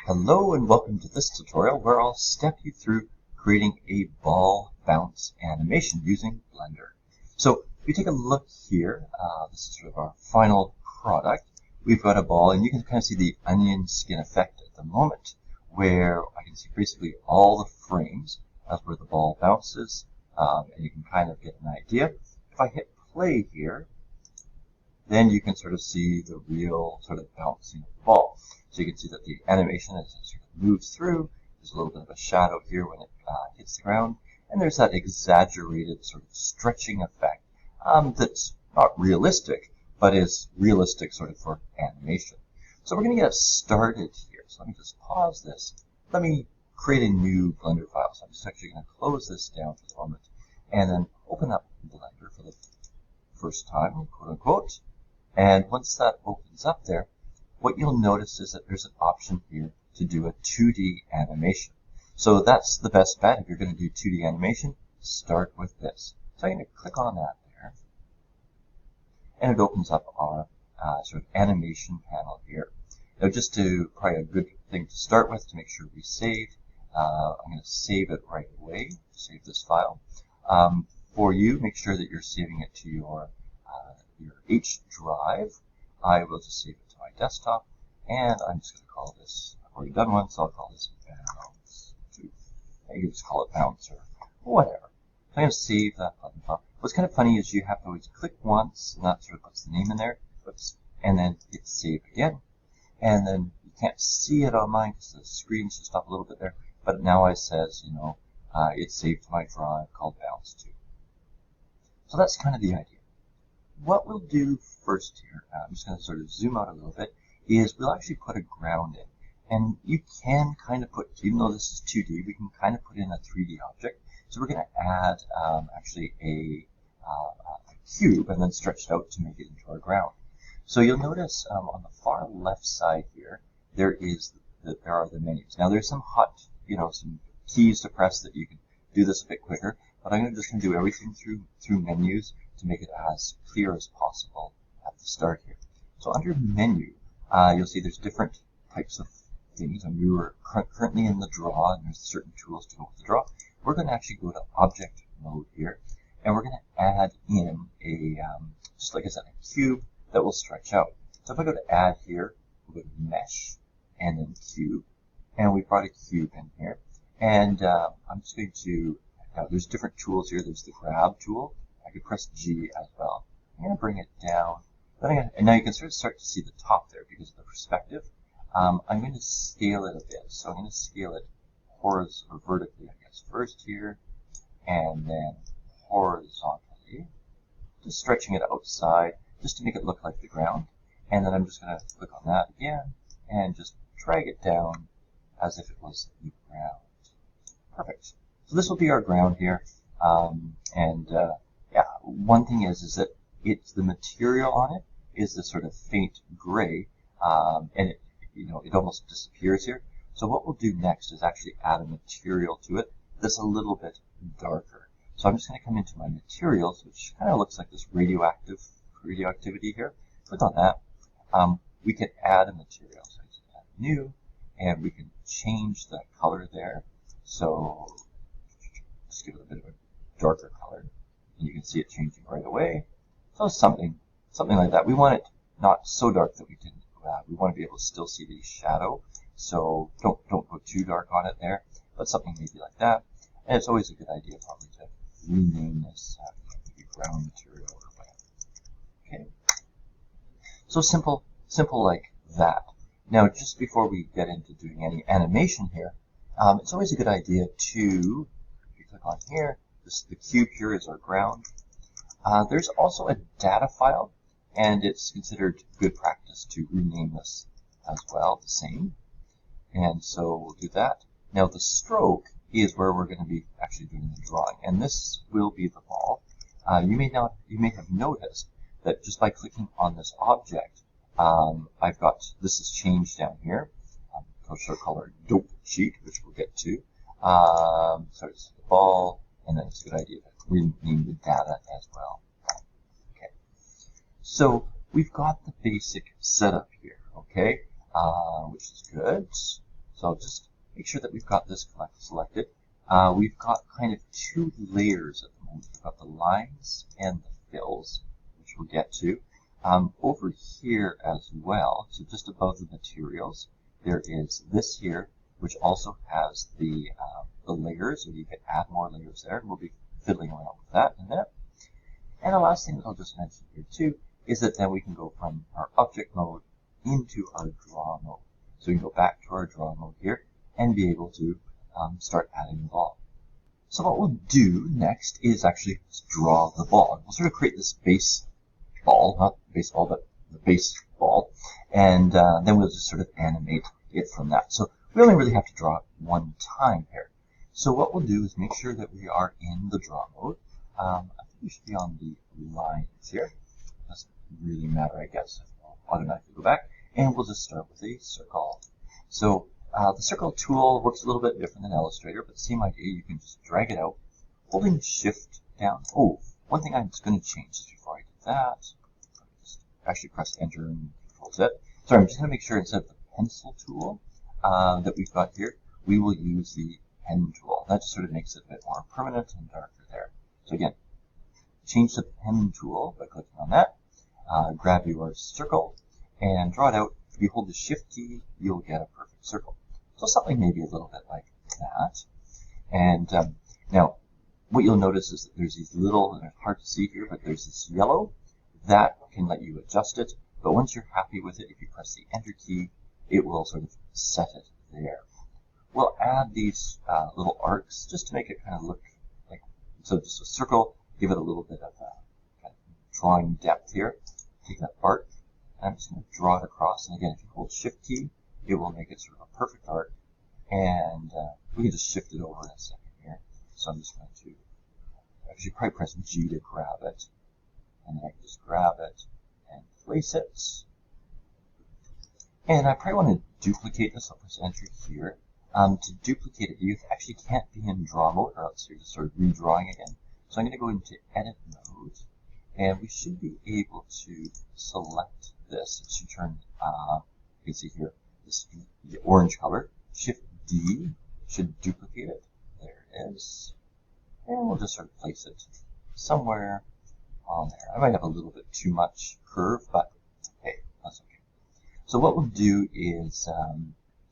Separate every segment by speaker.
Speaker 1: Hello and welcome to this tutorial where I'll step you through creating a ball bounce animation using Blender. So if you take a look here, this is sort of our final product. We've got a ball and you can kind of see the onion skin effect at the moment where I can see basically all the frames as where the ball bounces, and you can kind of get an idea. If I hit play here, then you can sort of see the real sort of bouncing of the ball. So you can see that the animation as it sort of moves through, there's a little bit of a shadow here when it hits the ground, and there's that exaggerated sort of stretching effect that's not realistic, but is realistic sort of for animation. So we're going to get started here. So let me just pause this. Let me create a new Blender file. So I'm just actually going to close this down for the moment, and then open up Blender for the first time, quote unquote. And once that opens up there, what you'll notice is that there's an option here to do a 2D animation. So that's the best bet. If you're going to do 2D animation, start with this. So I'm going to click on that there. And it opens up our sort of animation panel here. Now just to, probably a good thing to start with to make sure we save, I'm going to save it right away, save this file. For you, make sure that you're saving it to your H drive. I will just save it to my desktop, and I'm just going to call this, I've already done one, so I'll call this bounce 2. You can just call it bounce or whatever. So I'm going to save that button file. What's kind of funny is you have to always click once, and that sort of puts the name in there, and then hit save again. And then you can't see it on mine because the screen's just up a little bit there, but now it says, you know, it's saved to my drive called bounce 2. So that's kind of the idea. What we'll do first here, I'm just going to sort of zoom out a little bit, is we'll actually put a ground in. And you can kind of put, even though this is 2D, we can kind of put in a 3D object. So we're going to add actually a cube and then stretch it out to make it into our ground. So you'll notice on the far left side here, there are the menus. Now there's some some keys to press that you can do this a bit quicker, but I'm just going to do everything through menus to make it as clear as possible at the start here. So under menu, you'll see there's different types of things, and we were currently in the draw, and there's certain tools to go with the draw. We're going to actually go to object mode here, and we're going to add in a, just like I said, a cube that will stretch out. So if I go to add here, we'll go to mesh, and then cube, and we brought a cube in here. And I'm just going to, there's different tools here. There's the grab tool. I could press G as well. I'm going to bring it down. And now you can sort of start to see the top there because of the perspective. I'm going to scale it a bit. So I'm going to scale it horizontally, or vertically, I guess. First here, and then horizontally. Just stretching it outside, just to make it look like the ground. And then I'm just going to click on that again, and just drag it down as if it was the ground. Perfect. So this will be our ground here. Yeah, one thing is that the material on it is this sort of faint gray, and it almost disappears here. So what we'll do next is actually add a material to it that's a little bit darker. So I'm just going to come into my materials, which kind of looks like this radioactivity here. Click on that. We can add a material. So I just add new, and we can change the color there. So just give it a bit of a darker color. And you can see it changing right away. So something like that. We want it not so dark that we want to be able to still see the shadow. So don't go too dark on it there, but something maybe like that. And it's always a good idea probably to rename this maybe ground material or whatever. Okay. So simple like that. Now just before we get into doing any animation here, it's always a good idea to, if you click on here, the cube here is our ground. There's also a data file, and it's considered good practice to rename this as well, the same. And so we'll do that. Now the stroke is where we're going to be actually doing the drawing, and this will be the ball. You may have noticed that just by clicking on this object, I've got this is changed down here. I'll color dope sheet, which we'll get to. So it's the ball, and then it's a good idea to rename the data as well. Okay. So we've got the basic setup here, okay, which is good. So So just make sure that we've got this selected. We've got kind of two layers at the moment. We've got the lines and the fills, which we'll get to. Over here as well, so just above the materials, there is this here, which also has the layers, and you can add more layers there, and we'll be fiddling around with that in a minute. And the last thing that I'll just mention here too is that then we can go from our object mode into our draw mode. So we can go back to our draw mode here and be able to start adding the ball. So what we'll do next is actually draw the ball. We'll sort of create this base ball, not baseball, but the base ball, and then we'll just sort of animate it from that. So we only really have to draw it one time here. So what we'll do is make sure that we are in the draw mode. I think we should be on the lines here. Doesn't really matter, I guess. I'll automatically go back, and we'll just start with a circle. So the circle tool works a little bit different than Illustrator, but same idea. You can just drag it out, holding Shift down. Oh, one thing I'm just going to change just before I do that. Just actually press Enter and Control Z. Sorry, I'm just going to make sure instead of the pencil tool that we've got here, we will use the pen tool. That just sort of makes it a bit more permanent and darker there. So again, change the pen tool by clicking on that. Grab your circle and draw it out. If you hold the Shift key, you'll get a perfect circle. So something maybe a little bit like that. And now, what you'll notice is that there's these little, and it's hard to see here, but there's this yellow. That can let you adjust it. But once you're happy with it, if you press the Enter key, it will sort of set it there. We'll add these little arcs just to make it kind of look like, so just a circle, give it a little bit of kind of drawing depth here. Take that arc, and I'm just going to draw it across. And again, if you hold Shift key, it will make it sort of a perfect arc. And we can just shift it over in a second here. So I'm just going to actually probably press G to grab it. And then I can just grab it and place it. And I probably want to duplicate this. I'll press Enter here. To duplicate it, you actually can't be in draw mode, or else you're just sort of redrawing again. So I'm going to go into Edit mode, and we should be able to select this. It should turn, you can see here, this the orange color. Shift D should duplicate it. There it is. And we'll just sort of place it somewhere on there. I might have a little bit too much curve, but hey, that's okay. So what we'll do is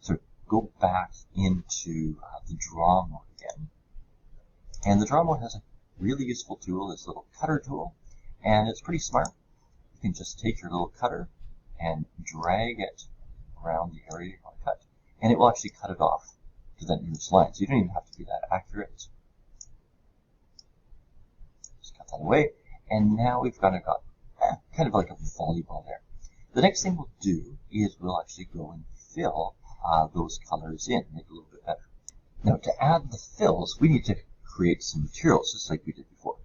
Speaker 1: sort of go back into the draw mode again. And the draw mode has a really useful tool, this little cutter tool, and it's pretty smart. You can just take your little cutter and drag it around the area you want to cut, and it will actually cut it off to that nearest line. So you don't even have to be that accurate. Just cut that away, and now we've kind of like a volleyball there. The next thing we'll do is we'll actually go and fill those colors in, make it a little bit better. Now to add the fills, we need to create some materials, just like we did before.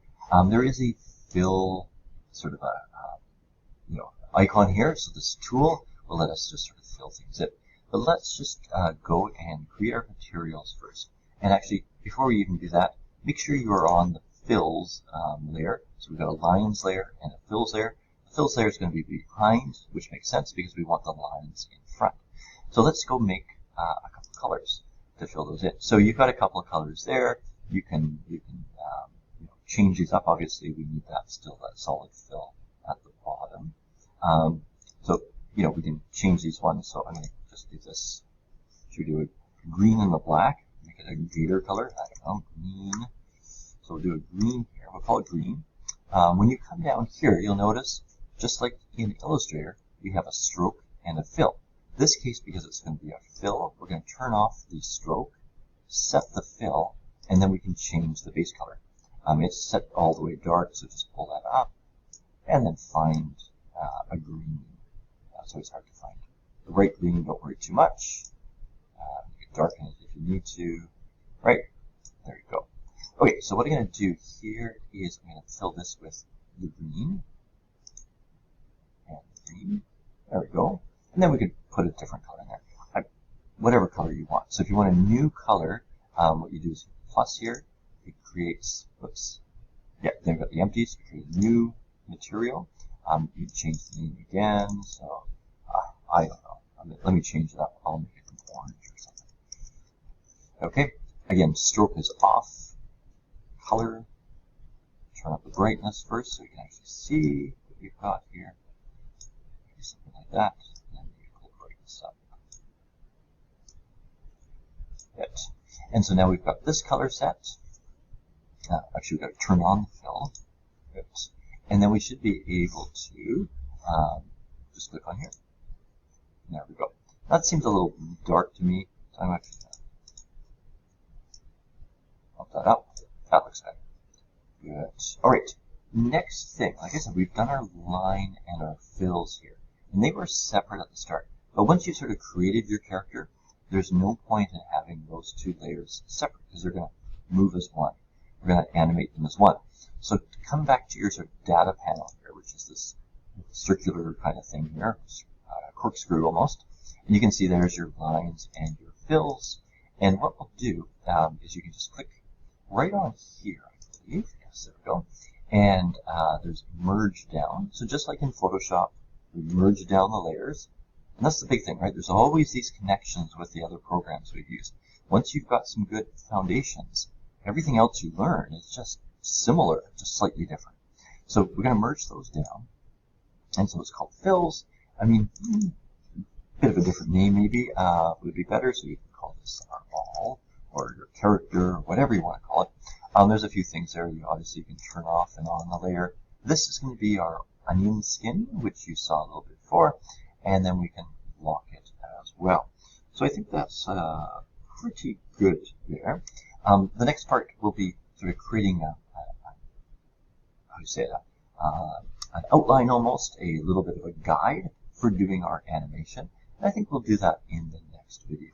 Speaker 1: There is a fill sort of icon here, so this tool will let us just sort of fill things in. But let's just go and create our materials first. And actually, before we even do that, make sure you are on the fills layer. So we've got a lines layer and a fills layer. The fills layer is going to be behind, which makes sense because we want the lines in front. So let's go make a couple of colors to fill those in. So you've got a couple of colors there. You can change these up. Obviously, we need that solid fill at the bottom. So we can change these ones. So I'm going to just do this. Should we do a green and the black? Make it a gator color. I don't know, green. So we'll do a green here. We'll call it green. When you come down here, you'll notice, just like in Illustrator, we have a stroke and a fill. In this case, because it's going to be a fill, we're going to turn off the stroke, set the fill, and then we can change the base color. It's set all the way dark, so just pull that up, and then find a green. It's always hard to find. The right green, don't worry too much. You can darken it if you need to. Right, there you go. Okay, so what I'm going to do here is I'm going to fill this with the green. And the green. There we go. And then we could put a different color in there. Whatever color you want. So if you want a new color, what you do is plus here. It creates, whoops. Yeah, then we've got the empties. We create a new material. You change the name again. So I don't know. Let me change it up. I'll make it orange or something. Okay, again, stroke is off. Color, turn up the brightness first so you can actually see what we've got here. Maybe something like that, and then you pull the brightness up. Good. And so now we've got this color set. Actually, we've got to turn on the fill. Good. And then we should be able to just click on here. There we go. That seems a little dark to me, so I'm actually going to bump that up. That looks better. Good. All right. Next thing, like I said, we've done our line and our fills here, and they were separate at the start. But once you've sort of created your character, there's no point in having those two layers separate because they're going to move as one. We're going to animate them as one. So to come back to your sort of data panel here, which is this circular kind of thing here, corkscrew almost, and you can see there's your lines and your fills. And what we'll do is you can just click right on here, I believe. Yes, there we go. And there's merge down. So just like in Photoshop, we merge down the layers. And that's the big thing, right? There's always these connections with the other programs we've used. Once you've got some good foundations, everything else you learn is just similar, just slightly different. So we're going to merge those down. And so it's called fills. I mean, a bit of a different name maybe would be better. So you can call this our ball or your character, or whatever you want to call it. There's a few things there. Obviously, you can turn off and on the layer. This is going to be our onion skin, which you saw a little bit before. And then we can lock it as well. So I think that's pretty good there. The next part will be sort of creating an outline almost, a little bit of a guide for doing our animation. And I think we'll do that in the next video.